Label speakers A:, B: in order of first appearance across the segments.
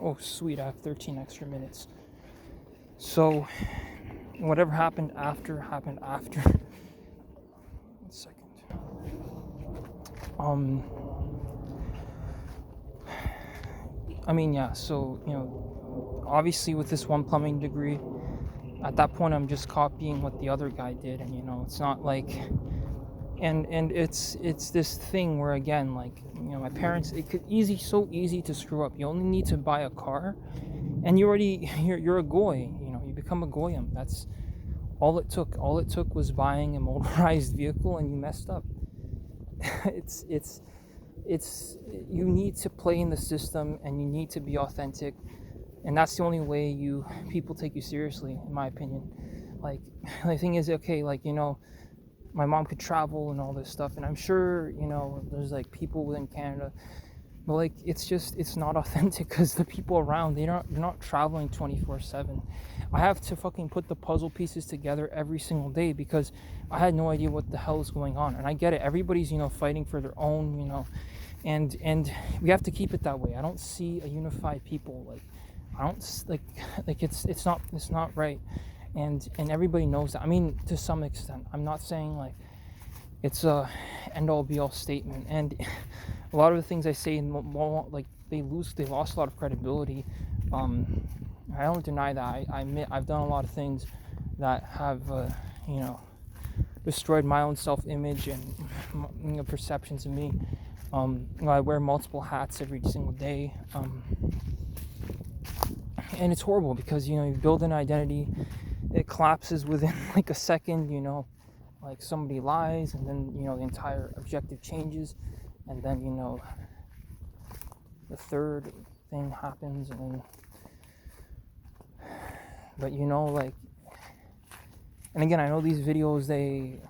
A: Oh, sweet, I have 13 extra minutes. So, whatever happened after happened after. 1 second. I mean, yeah, so, obviously with this one plumbing degree, at that point I'm just copying what the other guy did, and it's not like, and it's this thing where, again, like, my parents, so easy to screw up. You only need to buy a car and you're a goy, you become a goyim. That's all it took. All it took was buying a motorized vehicle and you messed up. it's you need to play in the system and you need to be authentic, and that's the only way people take you seriously, in my opinion. Like, the thing is, okay, like, my mom could travel and all this stuff, and I'm sure, there's like people within Canada, but like, it's not authentic because the people around, they're not traveling 24/7. I have to fucking put the puzzle pieces together every single day because I had no idea what the hell is going on. And I get it, everybody's fighting for their own, and we have to keep it that way. I don't see a unified people. Like, I don't like it's not right, and everybody knows that. I mean, to some extent. I'm not saying like it's a end all be all statement, and a lot of the things I say, like, they lost a lot of credibility. I don't deny that. I admit I've done a lot of things that have destroyed my own self-image and perceptions of me. I wear multiple hats every single day, and it's horrible because you build an identity, it collapses within like a second. Like, somebody lies, and then the entire objective changes, and then the third thing happens, but like, and again, I know these videos, they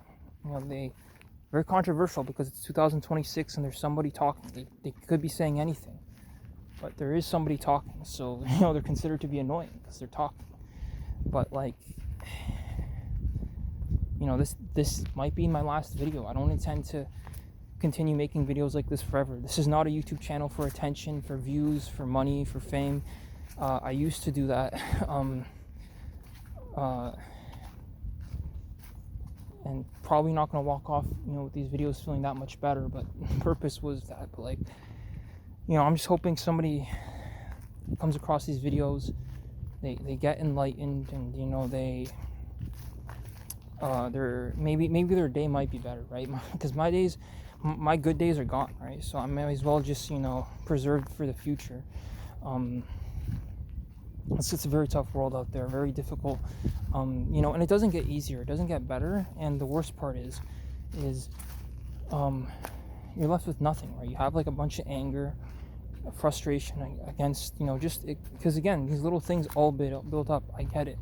A: very controversial because it's 2026 and there's somebody talking. They could be saying anything, but there is somebody talking, so they're considered to be annoying because they're talking. But like, this might be my last video. I don't intend to continue making videos like this forever. This is not a YouTube channel for attention, for views, for money, for fame. I used to do that, and probably not going to walk off with these videos feeling that much better, but the purpose was that. But like, I'm just hoping somebody comes across these videos, they get enlightened, and they're maybe their day might be better, right? Because my good days are gone, right? So I may as well just preserve for the future. It's a very tough world out there, very difficult, and it doesn't get easier, it doesn't get better. And the worst part is you're left with nothing, right? You have like a bunch of anger, frustration against, just because, again, these little things all built up. I get it.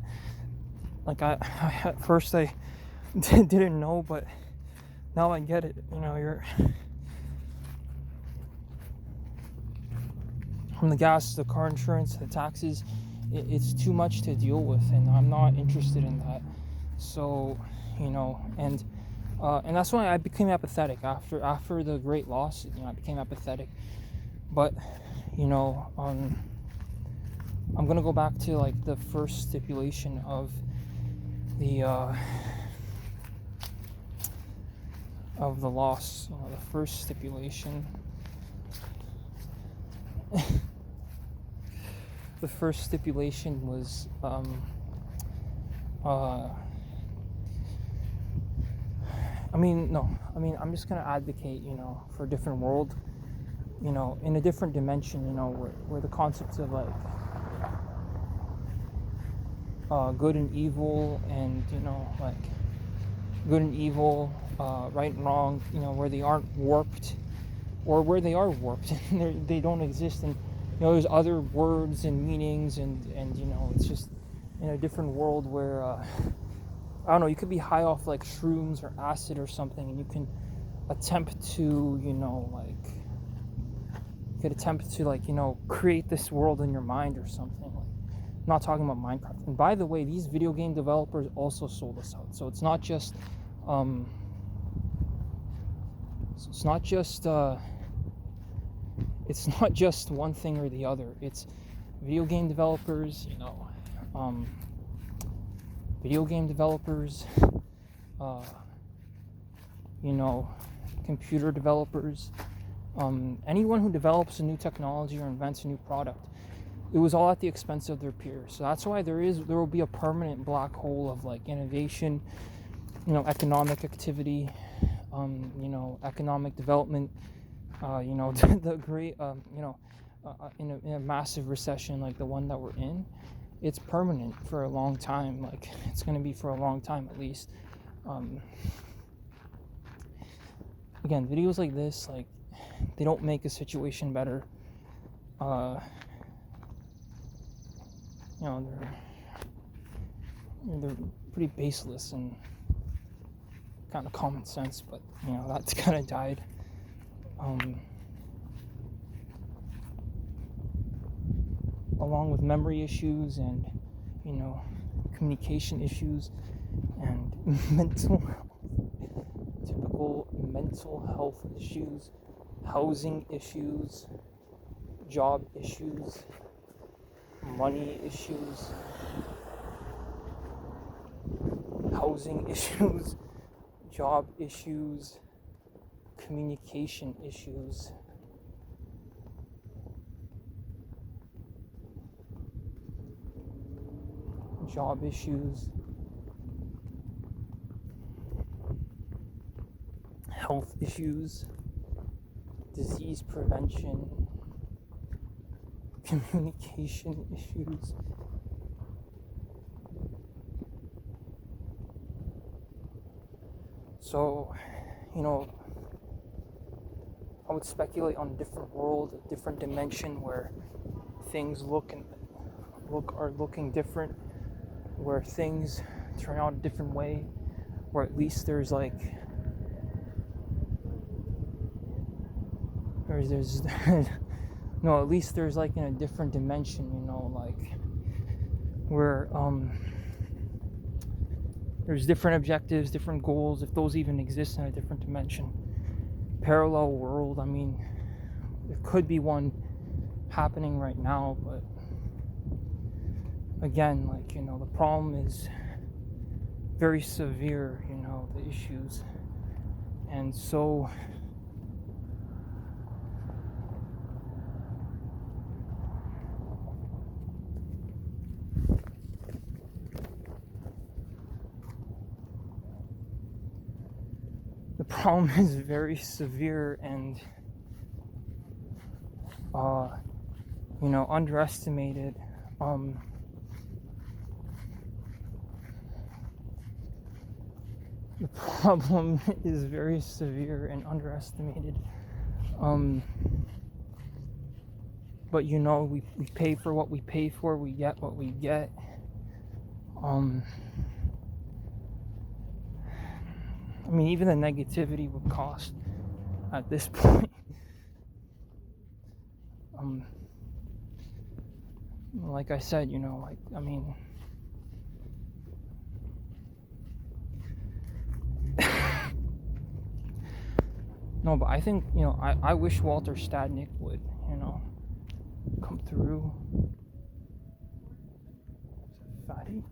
A: Like, I at first I didn't know, but now I get it. You're from the gas, the car insurance, the taxes, it's too much to deal with, and I'm not interested in that. So, and that's why I became apathetic after the great loss. I became apathetic. But I'm gonna go back to like the first stipulation of the loss. The first stipulation. The first stipulation was I'm just gonna advocate, for a different world, in a different dimension, where the concepts of like good and evil, and like good and evil, right and wrong, where they aren't warped, or where they are warped and they don't exist, and there's other words and meanings, and it's just in a different world where I don't know, you could be high off like shrooms or acid or something, and you can attempt to create this world in your mind or something. Like, I'm not talking about Minecraft. And by the way, these video game developers also sold us out, so it's not just it's not just one thing or the other. It's video game developers, video game developers, uh, computer developers, anyone who develops a new technology or invents a new product. It was all at the expense of their peers. So that's why there will be a permanent black hole of like innovation, economic activity, economic development, the great, in a massive recession like the one that we're in, it's permanent for a long time. Like it's going to be for a long time at least. Again, videos like this, like they don't make a situation better. They're pretty baseless and kind of common sense, but that's kind of died. Along with memory issues and communication issues and typical mental health issues, housing issues, job issues, money issues, housing issues, job issues, communication issues. Job issues, health issues, disease prevention, communication issues. So, I would speculate on a different world, a different dimension where things are looking different, where things turn out a different way, or at least there's like at least there's like in a different dimension, like where there's different objectives, different goals, if those even exist in a different dimension. Parallel world, I mean, there could be one happening right now, but again, like, the problem is very severe, the issues. And so the problem is very severe and underestimated. The problem is very severe and underestimated. But we pay for what we pay for, we get what we get. Even the negativity would cost at this point. Like I said, no, but I think, I wish Walter Stadnick would, come through. Fatty.